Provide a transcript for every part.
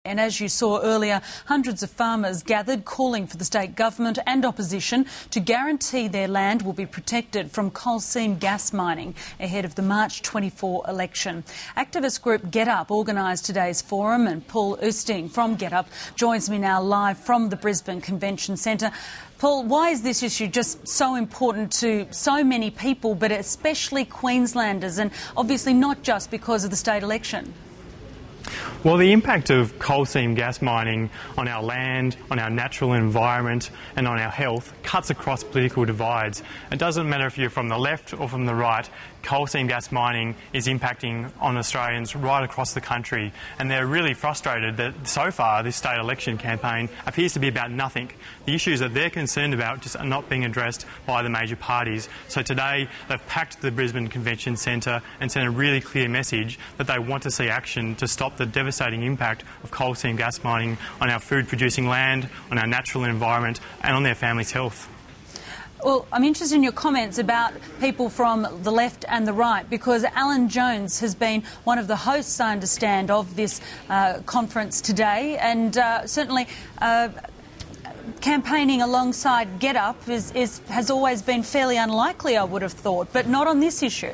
And as you saw earlier, hundreds of farmers gathered calling for the state government and opposition to guarantee their land will be protected from coal seam gas mining ahead of the March 24 election. Activist group Get Up organised today's forum, and Paul Oosting from Get Up joins me now live from the Brisbane Convention Centre. Paul, why is this issue just so important to so many people, but especially Queenslanders, and obviously not just because of the state election? Well, the impact of coal seam gas mining on our land, on our natural environment and on our health cuts across political divides. It doesn't matter if you're from the left or from the right, coal seam gas mining is impacting on Australians right across the country, and they're really frustrated that so far this state election campaign appears to be about nothing. The issues that they're concerned about just are not being addressed by the major parties. So today they've packed the Brisbane Convention Centre and sent a really clear message that they want to see action to stop the devastating impact of coal seam gas mining on our food-producing land, on our natural environment and on their families' health. Well, I'm interested in your comments about people from the left and the right, because Alan Jones has been one of the hosts, I understand, of this conference today, and certainly campaigning alongside Get Up has always been fairly unlikely, I would have thought, but not on this issue.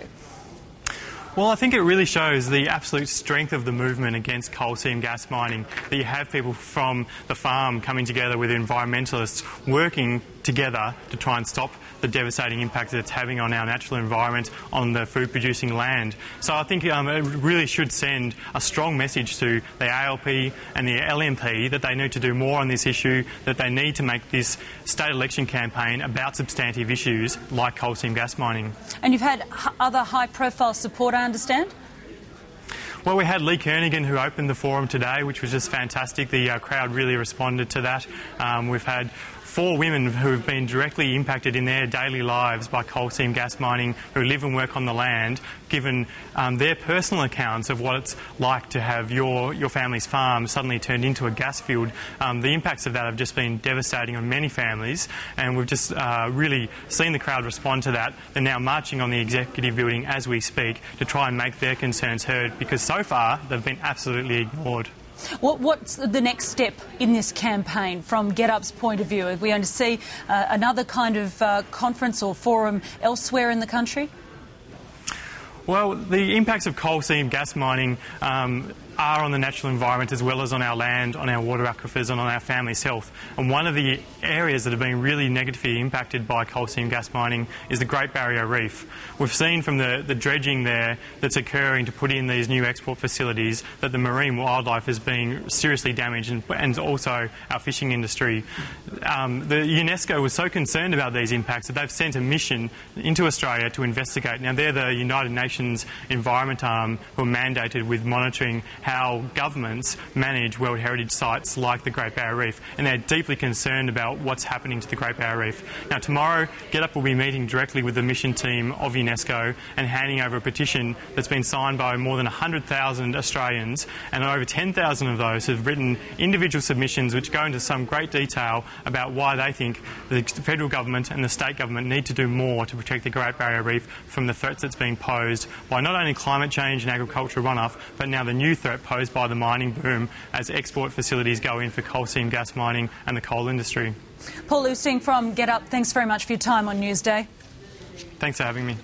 Well, I think it really shows the absolute strength of the movement against coal seam gas mining, that you have people from the farm coming together with environmentalists working together to try and stop the devastating impact that it's having on our natural environment, on the food-producing land. So I think it really should send a strong message to the ALP and the LNP that they need to do more on this issue, that they need to make this state election campaign about substantive issues like coal seam gas mining. And you've had other high-profile support, I understand? Well, we had Lee Kernaghan, who opened the forum today, which was just fantastic. The crowd really responded to that. We've had 4 women who have been directly impacted in their daily lives by coal seam gas mining, who live and work on the land, given their personal accounts of what it's like to have your family's farm suddenly turned into a gas field. The impacts of that have just been devastating on many families, and we've just really seen the crowd respond to that. They're now marching on the executive building as we speak to try and make their concerns heard, because so far they've been absolutely ignored. What's the next step in this campaign from Get Up's point of view? Are we going to see another kind of conference or forum elsewhere in the country? Well, the impacts of coal seam gas mining are on the natural environment as well as on our land, on our water aquifers and on our family's health. And one of the areas that have been really negatively impacted by coal seam gas mining is the Great Barrier Reef. We've seen from the dredging there that's occurring to put in these new export facilities that the marine wildlife is being seriously damaged, and also our fishing industry. The UNESCO was so concerned about these impacts that they've sent a mission into Australia to investigate. Now, they're the United Nations Environment Arm who are mandated with monitoring how governments manage World Heritage sites like the Great Barrier Reef, and they're deeply concerned about what's happening to the Great Barrier Reef. Now, tomorrow, Get Up will be meeting directly with the mission team of UNESCO and handing over a petition that's been signed by more than 100,000 Australians, and over 10,000 of those have written individual submissions which go into some great detail about why they think the federal government and the state government need to do more to protect the Great Barrier Reef from the threats that's being posed by not only climate change and agricultural runoff, but now the new threat posed by the mining boom as export facilities go in for coal seam gas mining and the coal industry. Paul Oosting from Get Up, thanks very much for your time on Newsday. Thanks for having me.